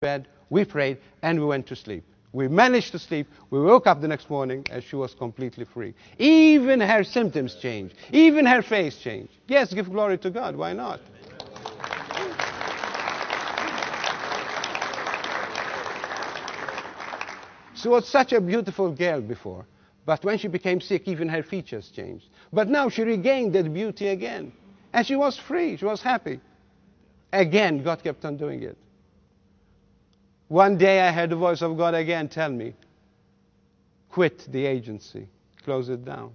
bed, we prayed, and we went to sleep. We managed to sleep. We woke up the next morning, and she was completely free. Even her symptoms changed. Even her face changed. Yes, give glory to God. Why not? She was such a beautiful girl before. But when she became sick, even her features changed. But now she regained that beauty again. And she was free. She was happy. Again, God kept on doing it. One day I heard the voice of God again tell me, quit the agency, close it down.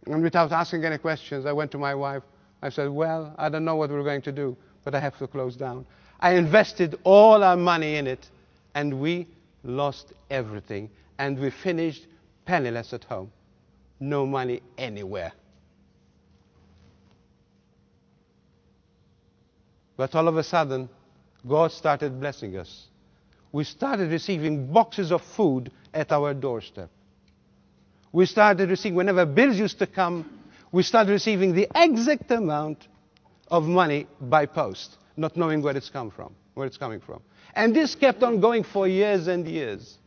And without asking any questions, I went to my wife. I said, well, I don't know what we're going to do, but I have to close down. I invested all our money in it, and we lost everything. And we finished penniless at home. No money anywhere. But all of a sudden, God started blessing us. We started receiving boxes of food at our doorstep. We started receiving, whenever bills used to come, we started receiving the exact amount of money by post, not knowing where it's coming from. And this kept on going for years and years.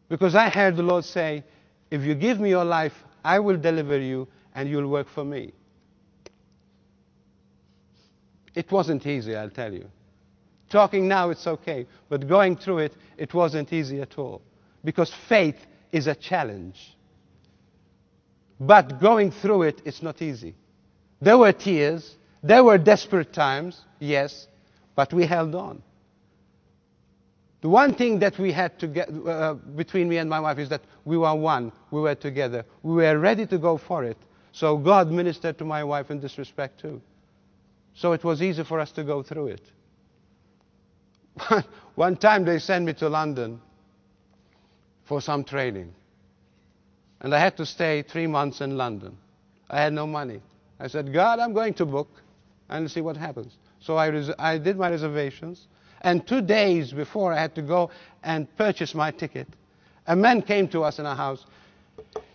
Because I heard the Lord say, if you give me your life, I will deliver you and you'll work for me. It wasn't easy, I'll tell you. Talking now, it's okay. But going through it, it wasn't easy at all. Because faith is a challenge. But going through it, it's not easy. There were tears. There were desperate times, yes. But we held on. The one thing that we had to get between me and my wife is that we were one. We were together. We were ready to go for it. So God ministered to my wife in this respect too. So it was easy for us to go through it. One time they sent me to London for some training. And I had to stay 3 months in London. I had no money. I said, God, I'm going to book and see what happens. So I did my reservations. And 2 days before I had to go and purchase my ticket, a man came to us in our house.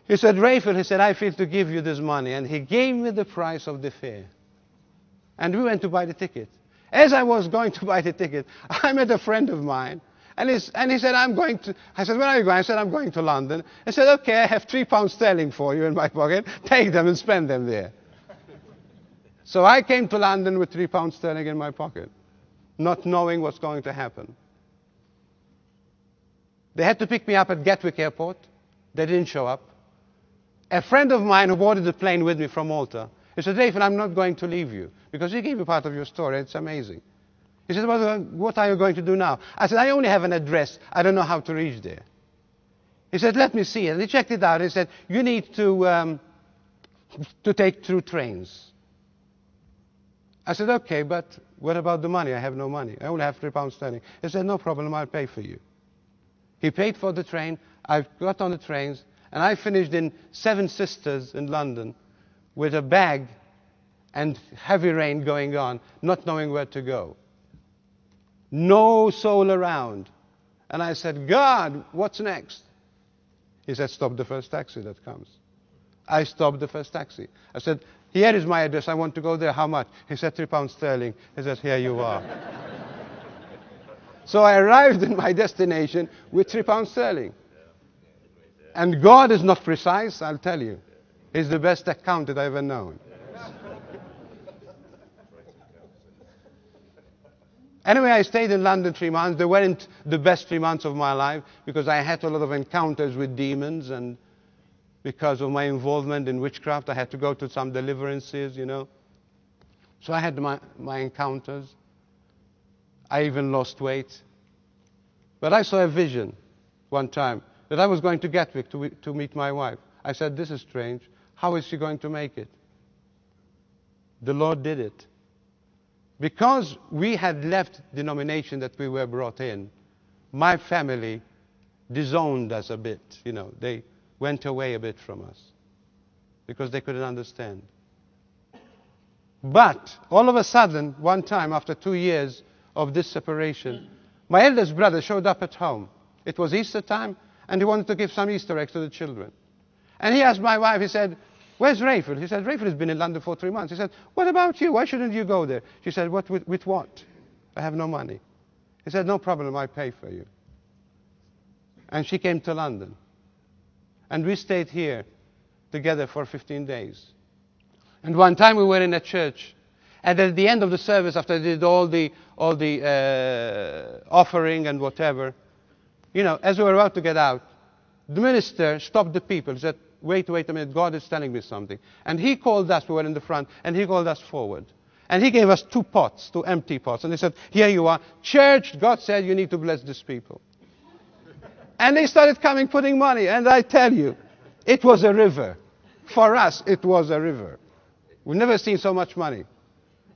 He said, Raphael, he said, I feel to give you this money. And he gave me the price of the fare. And we went to buy the ticket. As I was going to buy the ticket, I met a friend of mine. And he said, I said, where are you going? I said, I'm going to London. He said, okay, I have £3 for you in my pocket. Take them and spend them there. So I came to London with £3 in my pocket, not knowing what's going to happen. They had to pick me up at Gatwick Airport. They didn't show up. A friend of mine who boarded the plane with me from Malta, he said, Raphael, I'm not going to leave you, because you gave me part of your story. It's amazing. He said, well, what are you going to do now? I said, I only have an address. I don't know how to reach there. He said, let me see it. And he checked it out. He said, you need to take 2 trains. I said, okay, but what about the money? I have no money. I only have £3. He said, no problem, I'll pay for you. He paid for the train. I got on the trains, and I finished in Seven Sisters in London with a bag and heavy rain going on, not knowing where to go. No soul around. And I said, God, what's next? He said, stop the first taxi that comes. I stopped the first taxi. I said, here is my address. I want to go there. How much? He said, £3. He said, here you are. So I arrived in my destination with £3. And God is not precise, I'll tell you. He's the best accountant I've ever known. Anyway, I stayed in London 3 months. They weren't the best 3 months of my life because I had a lot of encounters with demons, and because of my involvement in witchcraft, I had to go to some deliverances, you know. So I had my encounters. I even lost weight. But I saw a vision one time that I was going to Gatwick to meet my wife. I said, this is strange. How is she going to make it? The Lord did it. Because we had left the denomination that we were brought in, my family disowned us a bit, you know. They went away a bit from us because they couldn't understand. But all of a sudden, one time after 2 years of this separation, my eldest brother showed up at home. It was Easter time, and he wanted to give some Easter eggs to the children. And he asked my wife, he said, where's Raphael? He said, Raphael has been in London for 3 months. He said, what about you? Why shouldn't you go there? She said, with what? I have no money. He said, no problem, I pay for you. And she came to London. And we stayed here together for 15 days. And one time we were in a church, and at the end of the service, after they did all the offering and whatever, as we were about to get out, the minister stopped the people. He said, wait a minute, God is telling me something. And he called us, we were in the front, and he called us forward. And he gave us 2 pots, 2 empty pots. And he said, here you are. Church, God said you need to bless these people. And they started coming, putting money. And I tell you, it was a river. For us, it was a river. We've never seen so much money.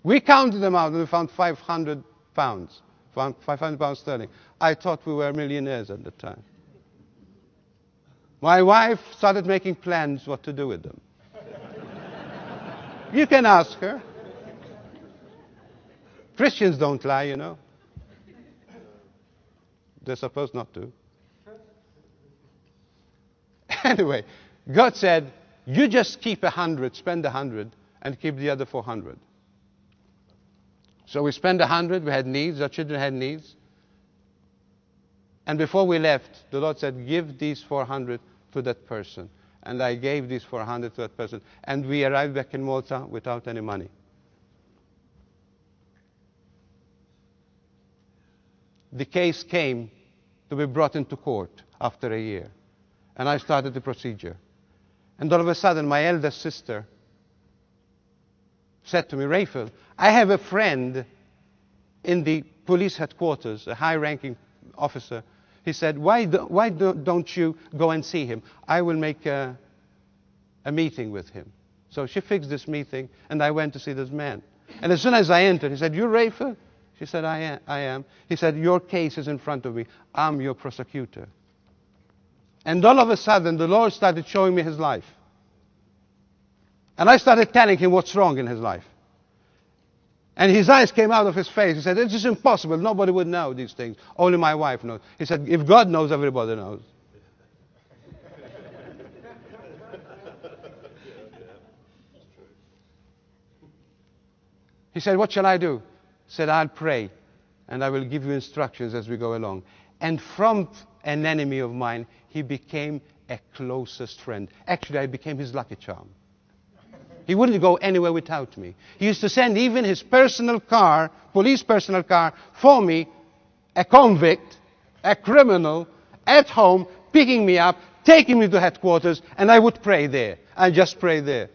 We counted them out and we found 500 pounds. 500 pounds sterling. I thought we were millionaires at the time. My wife started making plans what to do with them. You can ask her. Christians don't lie, They're supposed not to. Anyway, God said, you just keep 100, spend 100, and keep the other 400. So we spent 100, we had needs, our children had needs. And before we left, the Lord said, give these 400 to that person. And I gave these 400 to that person. And we arrived back in Malta without any money. The case came to be brought into court after a year. And I started the procedure. And all of a sudden, my eldest sister said to me, Raphael, I have a friend in the police headquarters, a high-ranking officer. He said, why don't you go and see him? I will make a meeting with him. So she fixed this meeting, and I went to see this man. And as soon as I entered, he said, you Raphael? She said, I am. He said, your case is in front of me. I'm your prosecutor. And all of a sudden, the Lord started showing me his life. And I started telling him what's wrong in his life. And his eyes came out of his face. He said, this is impossible. Nobody would know these things. Only my wife knows. He said, if God knows, everybody knows. He said, what shall I do? He said, I'll pray, and I will give you instructions as we go along. And from an enemy of mine, he became a closest friend. Actually, I became his lucky charm. He wouldn't go anywhere without me. He used to send even his personal car, police personal car, for me, a convict, a criminal, at home, picking me up, taking me to headquarters, and I would pray there. I just pray there.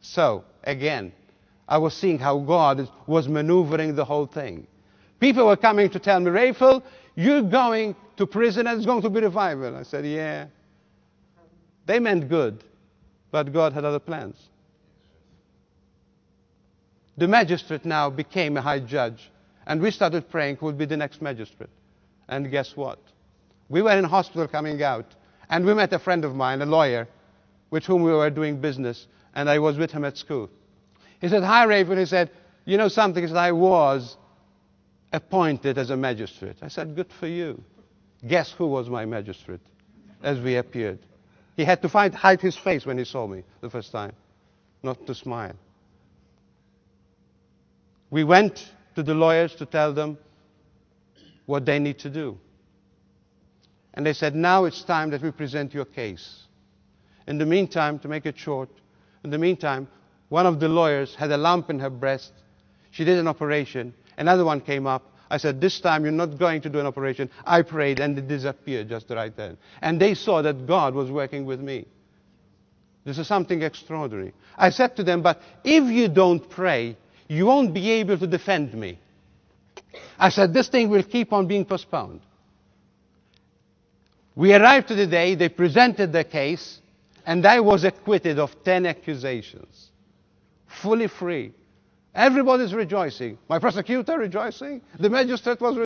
So, again, I was seeing how God was maneuvering the whole thing. People were coming to tell me, Raphael, you're going to prison and it's going to be revival. I said, yeah. They meant good, but God had other plans. The magistrate now became a high judge, and we started praying who would be the next magistrate. And guess what? We were in hospital coming out, and we met a friend of mine, a lawyer, with whom we were doing business, and I was with him at school. He said, hi, Raphael. He said, you know something? He said, I was appointed as a magistrate. I said, good for you. Guess who was my magistrate as we appeared? He had to hide his face when he saw me the first time, not to smile. We went to the lawyers to tell them what they need to do. And they said, now it's time that we present your case. In the meantime, to make it short, in the meantime, one of the lawyers had a lump in her breast. She did an operation. Another one came up. I said, this time you're not going to do an operation. I prayed and it disappeared just right then. And they saw that God was working with me. This is something extraordinary. I said to them, but if you don't pray, you won't be able to defend me. I said, this thing will keep on being postponed. We arrived to the day, they presented their case, and I was acquitted of 10 accusations. Fully free. Everybody's rejoicing. My prosecutor rejoicing. The magistrate was rejoicing.